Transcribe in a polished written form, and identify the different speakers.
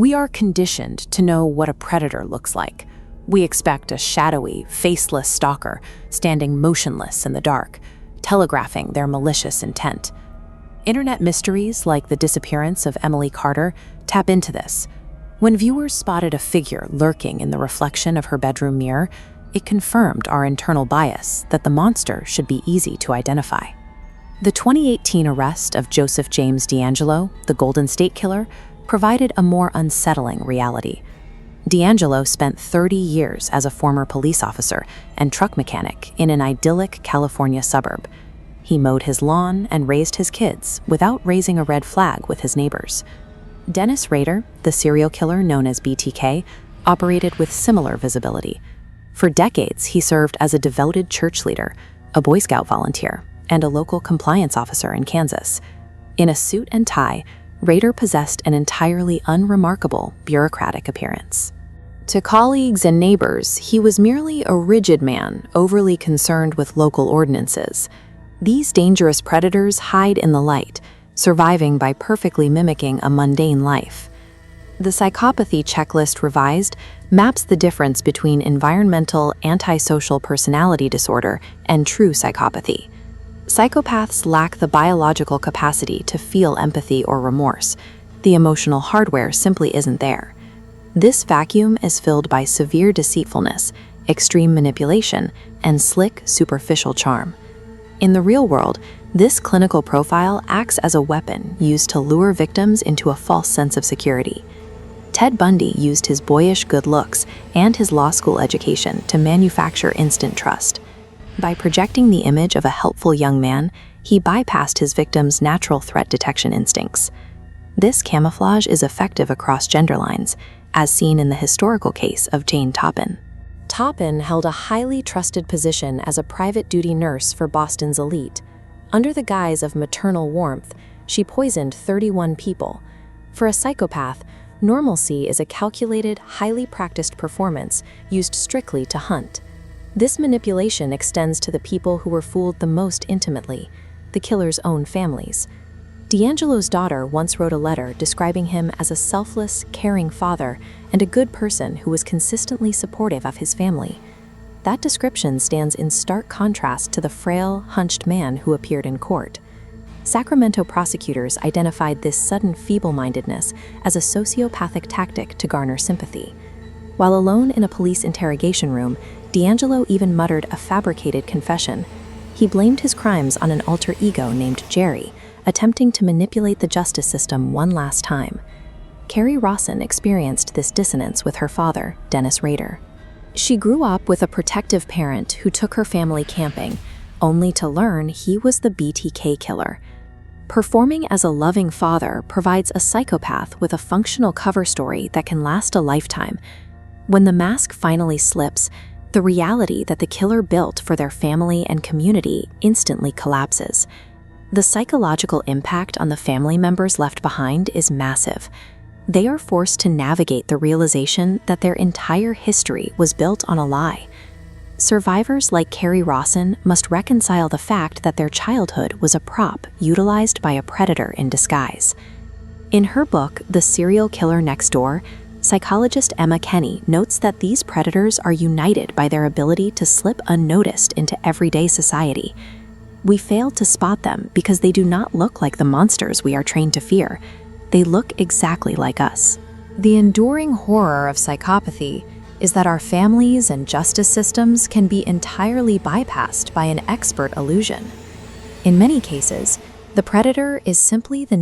Speaker 1: We are conditioned to know what a predator looks like. We expect a shadowy, faceless stalker standing motionless in the dark, telegraphing their malicious intent. Internet mysteries like the disappearance of Emily Carter tap into this. When viewers spotted a figure lurking in the reflection of her bedroom mirror, it confirmed our internal bias that the monster should be easy to identify. The 2018 arrest of Joseph James DeAngelo, the Golden State Killer, provided a more unsettling reality. DeAngelo spent 30 years as a former police officer and truck mechanic in an idyllic California suburb. He mowed his lawn and raised his kids without raising a red flag with his neighbors. Dennis Rader, the serial killer known as BTK, operated with similar visibility. For decades, he served as a devoted church leader, a Boy Scout volunteer, and a local compliance officer in Kansas. In a suit and tie, Rader possessed an entirely unremarkable bureaucratic appearance. To colleagues and neighbors, he was merely a rigid man, overly concerned with local ordinances. These dangerous predators hide in the light, surviving by perfectly mimicking a mundane life. The Psychopathy Checklist Revised maps the difference between environmental antisocial personality disorder and true psychopathy. Psychopaths lack the biological capacity to feel empathy or remorse. The emotional hardware simply isn't there. This vacuum is filled by severe deceitfulness, extreme manipulation, and slick, superficial charm. In the real world, this clinical profile acts as a weapon used to lure victims into a false sense of security. Ted Bundy used his boyish good looks and his law school education to manufacture instant trust. By projecting the image of a helpful young man, he bypassed his victim's natural threat detection instincts. This camouflage is effective across gender lines, as seen in the historical case of Jane Toppin. Toppin held a highly trusted position as a private duty nurse for Boston's elite. Under the guise of maternal warmth, she poisoned 31 people. For a psychopath, normalcy is a calculated, highly practiced performance used strictly to hunt. This manipulation extends to the people who were fooled the most intimately, the killer's own families. DeAngelo's daughter once wrote a letter describing him as a selfless, caring father and a good person who was consistently supportive of his family. That description stands in stark contrast to the frail, hunched man who appeared in court. Sacramento prosecutors identified this sudden feeble-mindedness as a sociopathic tactic to garner sympathy. While alone in a police interrogation room, DeAngelo even muttered a fabricated confession. He blamed his crimes on an alter ego named Jerry, attempting to manipulate the justice system one last time. Carrie Rawson experienced this dissonance with her father, Dennis Rader. She grew up with a protective parent who took her family camping, only to learn he was the BTK killer. Performing as a loving father provides a psychopath with a functional cover story that can last a lifetime. When the mask finally slips, the reality that the killer built for their family and community instantly collapses. The psychological impact on the family members left behind is massive. They are forced to navigate the realization that their entire history was built on a lie. Survivors like Carrie Rawson must reconcile the fact that their childhood was a prop utilized by a predator in disguise. In her book, The Serial Killer Next Door, psychologist Emma Kenny notes that these predators are united by their ability to slip unnoticed into everyday society. We fail to spot them because they do not look like the monsters we are trained to fear. They look exactly like us. The enduring horror of psychopathy is that our families and justice systems can be entirely bypassed by an expert illusion. In many cases, the predator is simply the